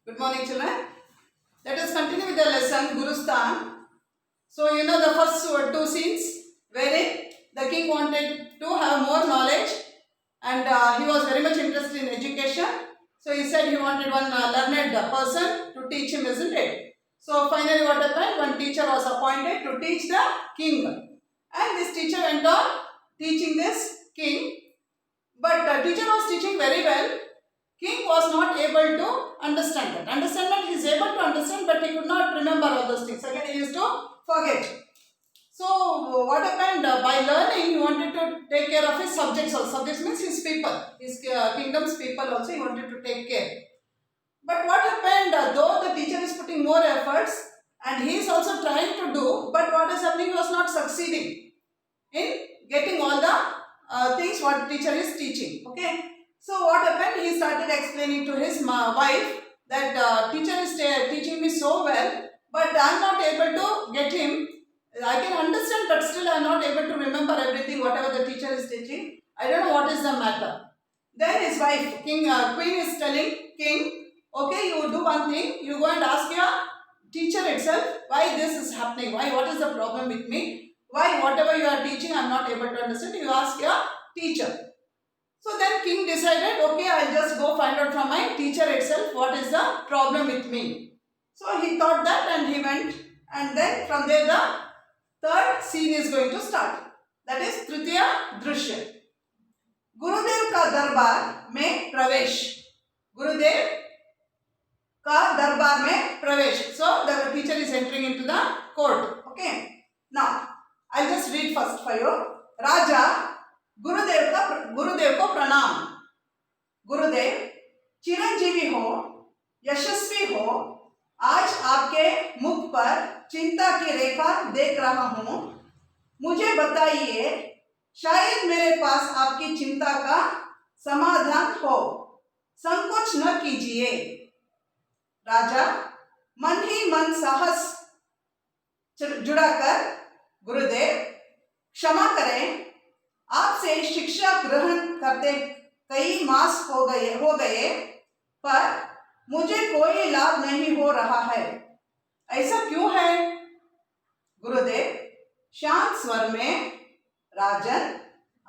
Good morning, children. Let us continue with the lesson Gurustan. So, you know the first two scenes wherein the king wanted to have more knowledge and he was very much interested in education. So, he said he wanted one learned person to teach him, isn't it? So, finally, what happened? One teacher was appointed to teach the king. And this teacher went on teaching this king. But the teacher was teaching very well. King was not able to understand that. Understand that he is able to understand, but he could not remember all those things. Again, he used to forget. So, what happened? By learning, he wanted to take care of his subjects also. Subjects means his people, his kingdom's people also, he wanted to take care. But what happened? Though the teacher is putting more efforts and he is also trying to do, but what is happening? He was not succeeding in getting all the things what teacher is teaching. Okay. So what happened? He started explaining to his wife that teacher is teaching me so well, but I am not able to get him. I can understand, but still I am not able to remember everything whatever the teacher is teaching. I don't know what is the matter. Then his wife, queen is telling king, okay, you do one thing. You go and ask your teacher itself why this is happening. Why? What is the problem with me? Why whatever you are teaching I am not able to understand. You ask your teacher. So then king decided, okay, I'll just go find out from my teacher itself what is the problem with me. So he thought that and he went, and then from there the third scene is going to start. That is Tritiya Drishya. गुरुदेव का दरबार में प्रवेश. गुरुदेव का दरबार में प्रवेश. So the teacher is entering into the court. Okay. Now I'll just read first for you. राजा गुरुदेव को प्रणाम. गुरुदेव चिरंजीवी हो, यशस्वी हो. आज आपके मुख पर चिंता की रेखा देख रहा हूँ. मुझे बताइए, शायद मेरे पास आपकी चिंता का समाधान हो. संकोच न कीजिए. राजा मन ही मन साहस जुड़ाकर, गुरुदेव क्षमा करें, आपसे शिक्षा ग्रहण करते कई मास हो गए पर मुझे कोई लाभ नहीं हो रहा है. ऐसा क्यों है? गुरुदेव शांत स्वर में, राजन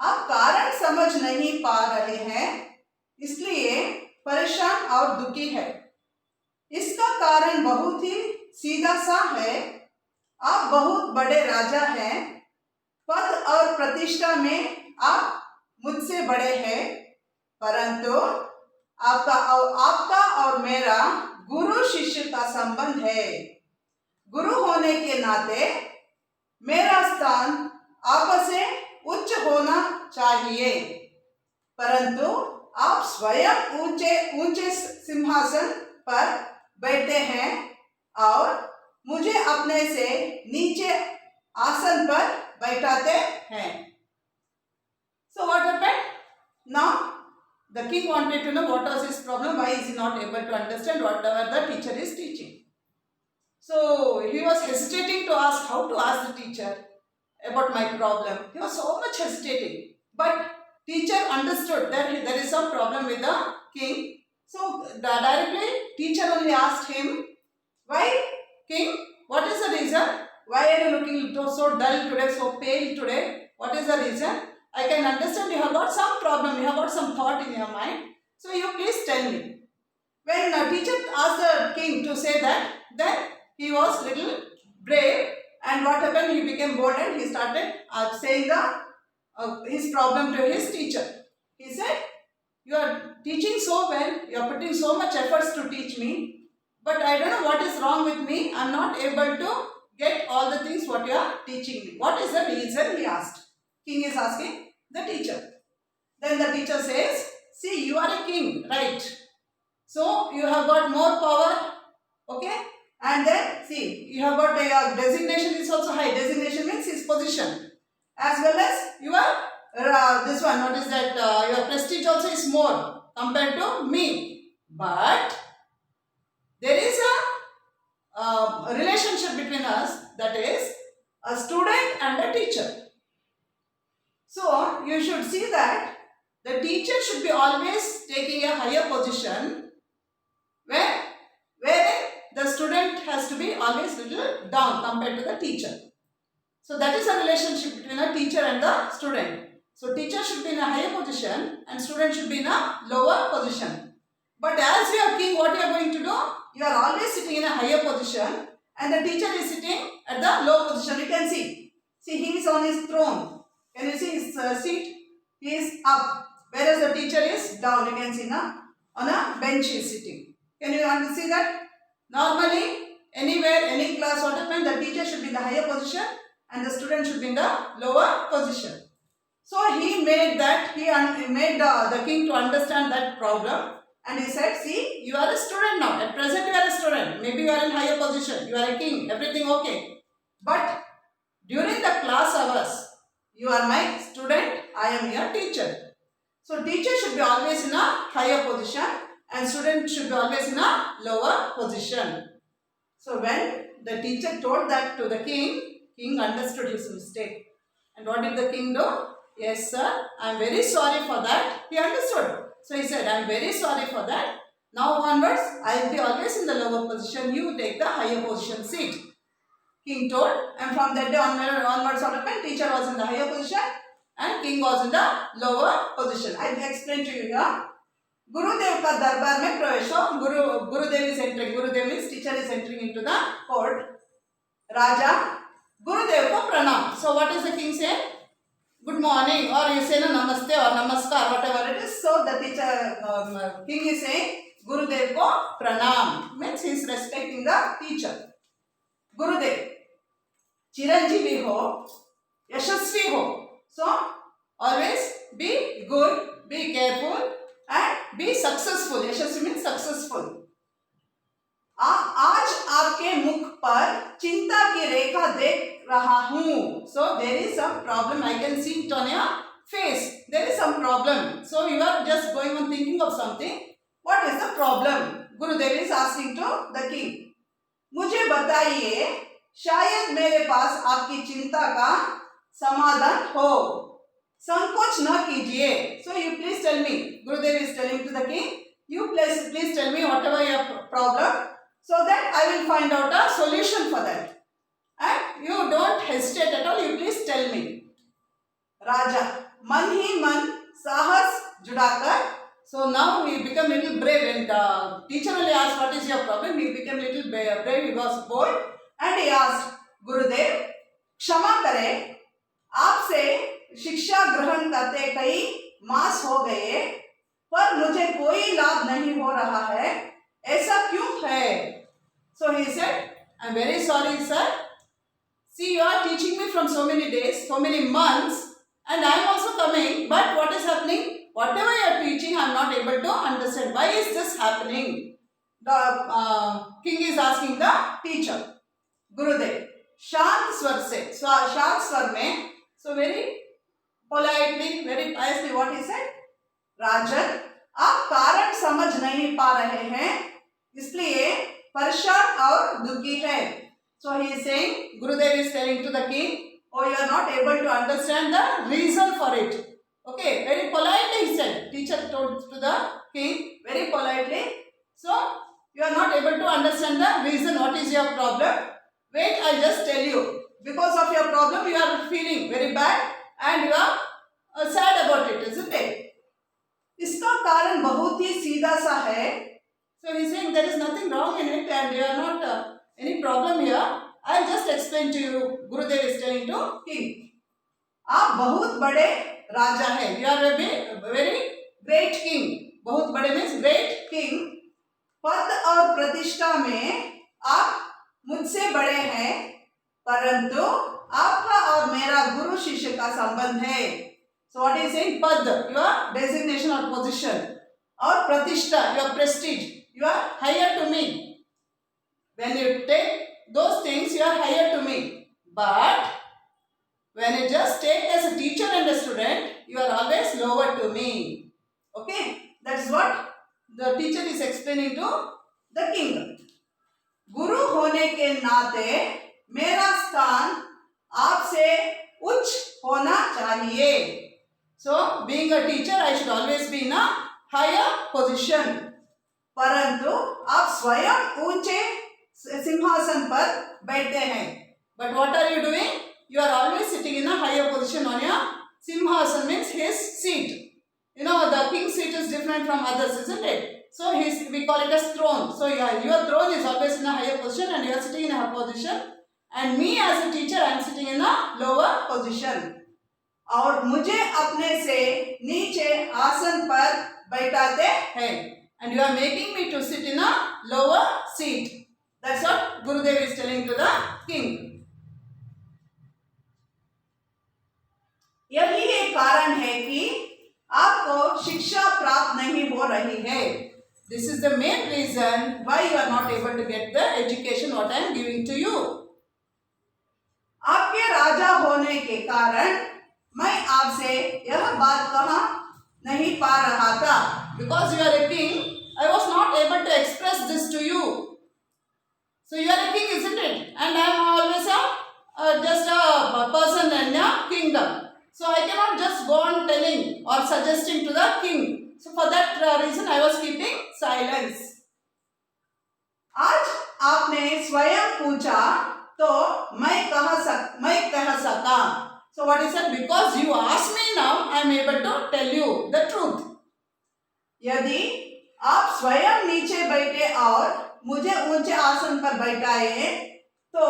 आप कारण समझ नहीं पा रहे हैं, इसलिए परेशान और दुखी है. इसका कारण बहुत ही सीधा सा है. आप बहुत बड़े राजा हैं. पद और प्रतिष्ठा में आप मुझसे बड़े हैं, परंतु आपका और मेरा गुरु शिष्य का संबंध है. गुरु होने के नाते मेरा स्थान आपसे उच्च होना चाहिए, परंतु आप स्वयं ऊंचे सिंहासन पर बैठे हैं और मुझे अपने से नीचे आसन पर बैठाते हैं. So what happened? Now the king wanted to know what was his problem, why is he not able to understand whatever the teacher is teaching. So he was hesitating to ask, how to ask the teacher about my problem. He was so much hesitating. But teacher understood that there is some problem with the king. So directly teacher only asked him, why king? What is the reason? Why are you looking so dull today, so pale today? What is the reason? I can understand you have got some problem, you have got some thought in your mind. So you please tell me. When the teacher asked the king to say that, then he was little brave, and what happened? He became bold and he started saying his problem to his teacher. He said, you are teaching so well, you are putting so much efforts to teach me, but I don't know what is wrong with me. I am not able to get all the things what you are teaching me. What is the reason? He asked. King is asking the teacher. Then the teacher says, see, you are a king, right? So you have got more power, okay? And then see, you have got your designation is also high. Designation means his position, as well as your this one. What is that? Your prestige also is more compared to me. But there is a relationship between us, that is a student and a teacher. So you should see that the teacher should be always taking a higher position when the student has to be always little down compared to the teacher. So that is a relationship between a teacher and the student. So teacher should be in a higher position and student should be in a lower position. But as you are king, what you are going to do? You are always sitting in a higher position and the teacher is sitting at the low position. You can see. See, he is on his throne. Can you see his seat? He is up. Whereas the teacher is down. You can see now. On a bench he is sitting. Can you see that? Normally, anywhere, any class, what happens, the teacher should be in the higher position and the student should be in the lower position. So he made that, he made the king to understand that problem and he said, see, you are a student now. At present you are a student. Maybe you are in higher position. You are a king. Everything okay. But during the class hours, you are my student. I am your teacher. So teacher should be always in a higher position and student should be always in a lower position. So when the teacher told that to the king, king understood his mistake. And what did the king do? Yes, sir, I am very sorry for that. He understood. So he said, I am very sorry for that. Now onwards, I will be always in the lower position. You take the higher position seat. King told, and from that day onwards, what happened? Teacher was in the higher position and king was in the lower position. I will explain to you here. Gurudev ka darbar mein pravesh ho. Gurudev is entering. Gurudev means teacher is entering into the court. Raja, Gurudev ko pranam. So what is the king saying? Good morning, or you say no, namaste or namaskar, whatever it is. So the teacher, king is saying Gurudev ko pranam. Means he is respecting the teacher. Gurudev, Chiranjeevi ho, Yashasvi ho. So always be good, be careful and be successful. Yashasvi means successful. आज आपके मुख पर चिंता की रेखा देख रहा हूँ. So there is some problem. I can see it on your face. There is some problem. So you are just going on thinking of something. What is the problem? Gurudev is asking to the king. मुझे बताइए, शायद मेरे पास आपकी चिंता का समाधान हो. संकोच न कीजिए. So you please tell me. Gurudev is telling to the king, you please tell me whatever your problem, so that I will find out a solution for that. And you don't hesitate at all. You please tell me. Raja, मन ही मन साहस जुड़ाकर. So now he become little brave and teacher only asked what is your problem. He became little brave. He was bold and he asked, Gurudev, क्षमा करें, आपसे शिक्षा ग्रहण करते कई मास हो गए, पर मुझे कोई लाभ नहीं हो रहा है. ऐसा क्यों है? So he said, I am very sorry, sir. See, you are teaching me from so many days, so many months, and I am also coming. But what is happening? Whatever you are teaching, I am not able to understand. Why is this happening? The king is asking the teacher. Gurudev, शांत स्वर से, शांत स्वर में, so very politely, very nicely, what he said? राजन, आप कारण समझ नहीं पा रहे हैं, इसलिए परेशान और दुखी है. So he is saying, Gurudev is telling to the king, oh, you are not able to understand the reason for it. Okay, very politely he said. Teacher told to the king, very politely. So you are not able to understand the reason. What is your problem? Wait, I just tell you. Because of your problem, you are feeling very bad and you are sad about it, isn't it? इसका कारण बहुत ही सीधा सा है. So he is saying there is nothing wrong in it and you are not any problem here. I will just explain to you. Gurudev is telling to king. आप बहुत बड़े राजा हैं. You are a very great king. बहुत बड़े means great king. पद और प्रतिष्ठा में आप मुझसे बड़े हैं, परंतु आपका और मेरा गुरु शिष्य का संबंध है. So what is saying? Pad, your designation or position, or pratishtha, your prestige. You are higher to me. When you take those things, you are higher to me. But when you just take as a teacher and a student, you are always lower to me. Okay? That's what the teacher is explaining to the king. गुरु होने के नाते मेरा स्थान आपसे उच्च होना चाहिए. So, being a teacher, I should always be in a higher position. परंतु आप स्वयं ऊंचे सिंहासन पर बैठते हैं. But what are you doing? You are always sitting in a higher position on your simhasan, means his seat. You know, the king's seat is different from others, isn't it? So we call it as throne. So your throne is always in a higher position and you are sitting in a higher position. And me as a teacher, I am sitting in a lower position. और मुझे अपने से नीचे आसन पर बैठाते हैं. And you are making me to sit in a lower seat. That's what Gurudev is telling to the king. यही एक कारण है कि आपको शिक्षा प्राप्त नहीं हो रही है. This is the main reason why you are not able to get the education what I am giving to you. आपके राजा होने के कारण मैं आपसे यह बात कहा नहीं पा रहा था. Because you are a king, I was not able to express this to you. So you are a king, isn't it? And I am always just a person in a kingdom. So I cannot just go on telling or suggesting to the king. So for that reason I was keeping silence. आज आपने स्वयं पूछा तो मैं कह सका. So what is it? Because you asked me now, I am able to tell you the truth. यदि आप स्वयं नीचे बैठे और मुझे ऊंचे आसन पर बैठाए तो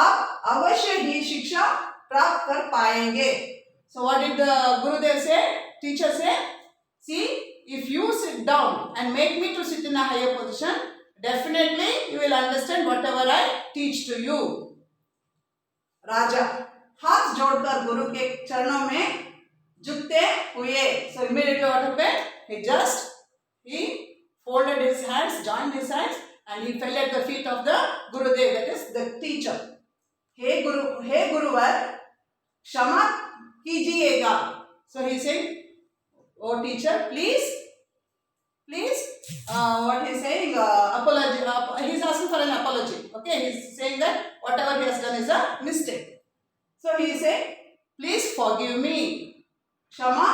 आप अवश्य ही शिक्षा प्राप्त कर पाएंगे. So what did the Gurudev say? Teacher say, see, if you sit down and make me to sit in a higher position, definitely you will understand whatever I teach to you. राजा हाथ जोड़कर गुरु के चरणों में झुकते हुए. So immediately what happened? He folded his hands, joined his hands, and he fell at the feet of the Gurudev, that is the teacher. हे गुरुवर क्षमा कीजिएगा. So he said, oh teacher, please, what he is saying, apology. He is asking for an apology. Okay, he is saying that whatever he has done is a mistake. So he said, please forgive me. क्षमा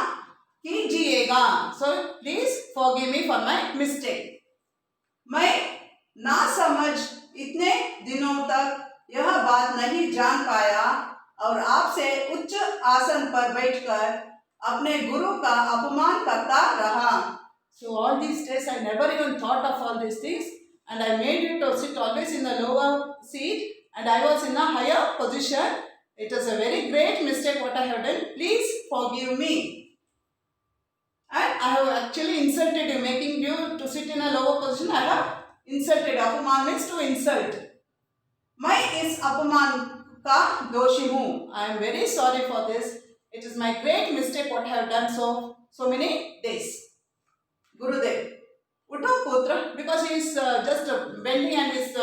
कीजिएगा. So please forgive me for my mistake. मैं ना समझ इतने दिनों तक यह बात नहीं जान पाया और आपसे उच्च आसन पर बैठकर अपने गुरु का अपमान करता रहा. So all these days I never even thought of all these things, and I made you to sit always in the lower seat and I was in a higher position. It is a very great mistake what I have done. Please forgive me. And I have actually insulted you, making you to sit in a lower position. I have insulted. अपमान means to insult. मैं इस अपमान का दोषी हूँ. I am very sorry for this. It is my great mistake what I have done so many days. Gurudev, उठो पुत्र, because he is just bending and is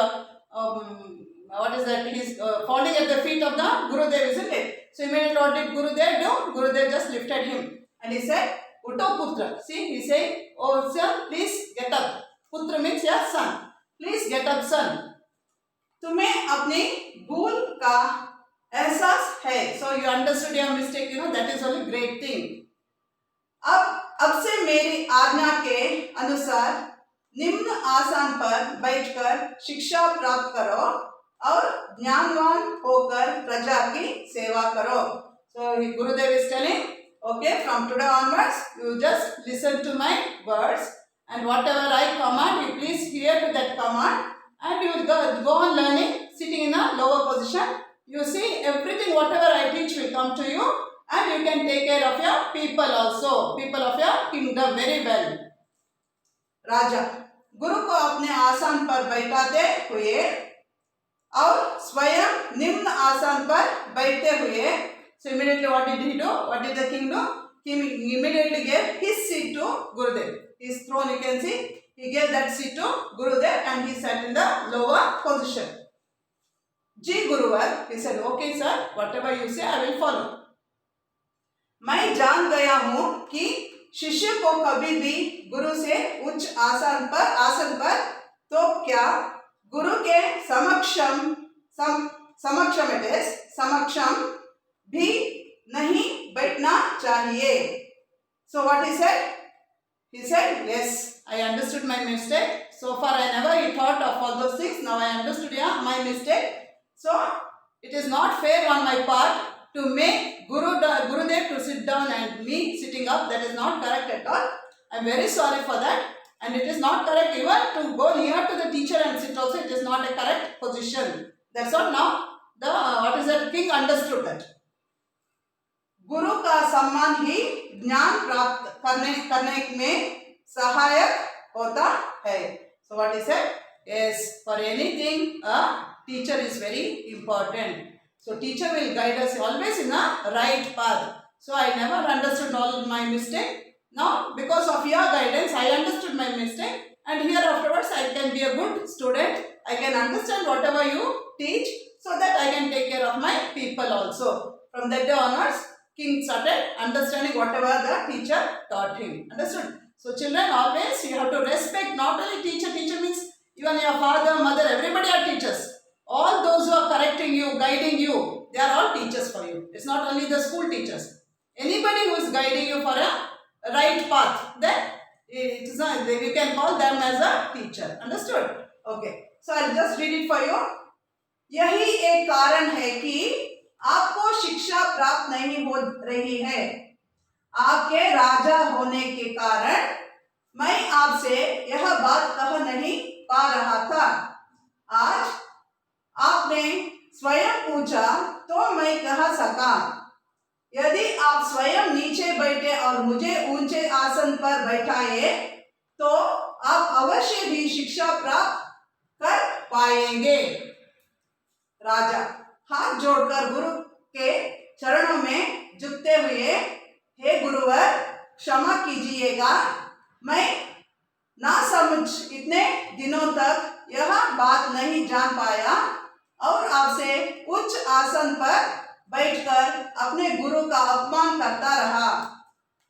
what is that? He is falling at the feet of the Gurudev, isn't it? So immediately what did Gurudev do? Gurudev just lifted him and he said, "Utto putra." See, he said, "Oh son, please get up." Putra means your son. Please get up, son. तुम्हें अपनी भूल का एहसास है. So you understood your mistake. You know that is only great thing. अब से मेरी आज्ञा के अनुसार निम्न आसन पर बैठकर शिक्षा प्राप्त करो और ज्ञानवान होकर प्रजा की सेवा करो. So Gurudev is telling, okay, from today onwards you just listen to my words and whatever I command you please hear to that command and you will go on learning sitting in a lower position. You see everything whatever I teach will come to you and you can take care of your people also, people of your kingdom very well. राजा गुरु को अपने आसन पर बैठाते हुए और स्वयं निम्न आसन पर बैठते हुए. So immediately what did he do? What did the king do? He immediately gave his seat to Gurudev. His throne, you can see, he gave that seat to Gurudev and he sat in the lower position. Ji Guruvar, he said, okay sir, whatever you say I will follow. मैं जान गया हूँ कि शिष्य को कभी भी गुरु से उच्च आसन पर तो क्या गुरु के समक्षम भी नहीं बैठना चाहिए. So what he said? He said, yes, I understood my mistake. So far I never thought of all those things. things. Now I understood my mistake. So it is not fair on my part to make Gurudev to sit down and me sitting up. That is not correct at all. I am very sorry for that. And it is not correct even to go near to the teacher and sit also. It is not a correct position. That's what now the king understood that. गुरु का सम्मान ही ज्ञान प्राप्त करने में सहायक होता है. So what is it? Yes, for anything a teacher is very important. So teacher will guide us always in a right path. So I never understood all my mistake. Now because of your guidance I understood my mistake, and here afterwards I can be a good student. I can understand whatever you teach so that I can take care of my people also. From that day onwards, king started understanding whatever the teacher taught him. Understood? So children, always you have to respect not only teacher. Teacher means even your father, mother, everybody are teachers. All those who are correcting you, guiding you, they are all teachers for you. It's not only the school teachers. Anybody who is guiding you for a right path, then it is not, you can call them as a teacher. Understood? Okay. So I'll just read it for you. यही एक कारण है कि आपको शिक्षा प्राप्त नहीं हो रही है. आपके राजा होने के कारण मैं आपसे यह बात कह नहीं पा रहा था. आज आपने स्वयं पूछा तो मैं कह सका. यदि आप स्वयं नीचे बैठे और मुझे ऊंचे आसन पर बैठाए तो आप अवश्य ही शिक्षा प्राप्त कर पाएंगे. राजा हाथ जोड़कर गुरु के चरणों में झुकते हुए, हे गुरुवर क्षमा कीजिएगा, मैं ना समझ इतने दिनों तक यह बात नहीं जान पाया और आपसे उच्च आसन पर बैठकर अपने गुरु का अपमान करता रहा.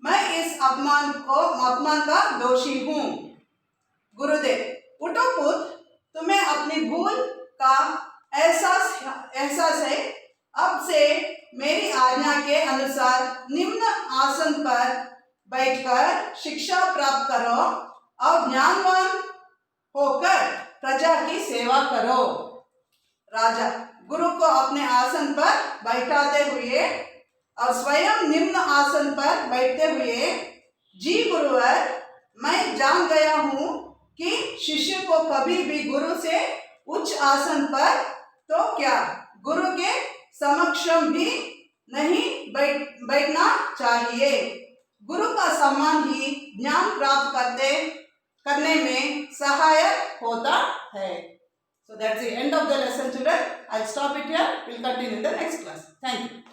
मैं इस अपमान का दोषी हूँ. गुरुदेव उठो पुत्र, तुम्हें अपनी भूल का एहसास है. अब से मेरी आज्ञा के अनुसार निम्न आसन पर बैठकर शिक्षा प्राप्त करो और ज्ञानवान होकर प्रजा की सेवा करो. राजा गुरु को अपने आसन पर बैठाते हुए और स्वयं निम्न आसन पर बैठते हुए, जी गुरुवर, मैं जान गया हूँ कि शिष्य को कभी भी गुरु से उच्च आसन पर तो क्या गुरु के समक्षम भी नहीं बैठना चाहिए. गुरु का सम्मान ही ज्ञान प्राप्त करने में सहायक होता है. So that's the end of the lesson, children. I'll stop it here. We'll continue in the next class. Thank you.